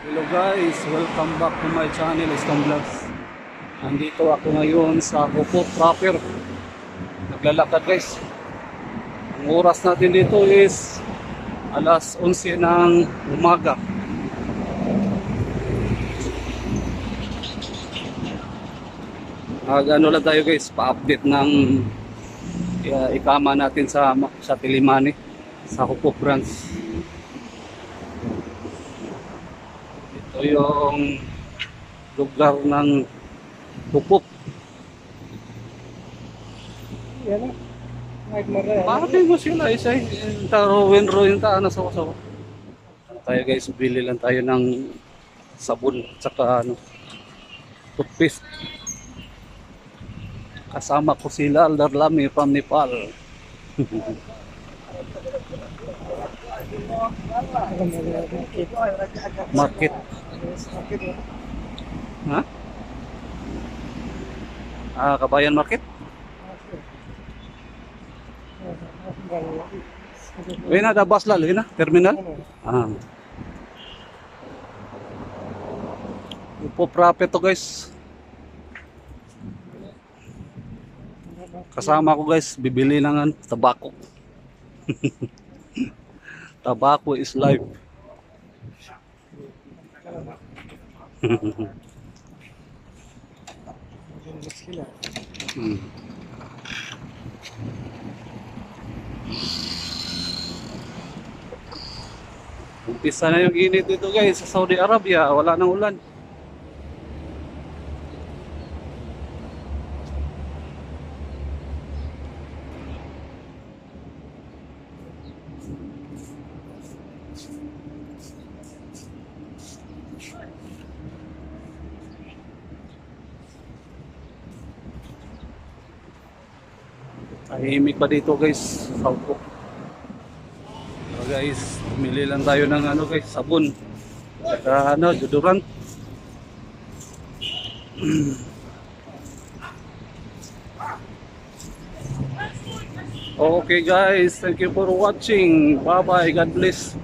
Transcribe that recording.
Hello guys, welcome back to my channel, Istom Vlogs. Nandito ako ngayon sa Hukot Proper. Naglalakad guys. Ang oras natin dito is alas 11 ng umaga. Ano lang tayo guys, pa-update ng ikama natin sa Tilimani, sa Hukot branch. Ito yung lugar ng Hukot. Yan na. Nagmara. Bakit mo sila isa ruin ta na sa tayo guys, bili lang tayo ng sabon at saka toothpaste. Kasama ko sila Aldarlami from Nepal. Market. Ha? Kabayan Market? Uy na, da bus lalo, na, terminal? Upo profit to guys. Kasama ko guys, bibili ng tabako. Tabako is life. Umpisa na yung init dito guys sa Saudi Arabia, wala nang ulan. Tahimik pa dito guys, sa Hukot. So guys, pumili lang tayo ng guys, sabon. Saka deodorant. Okay guys, thank you for watching. Bye bye, God bless.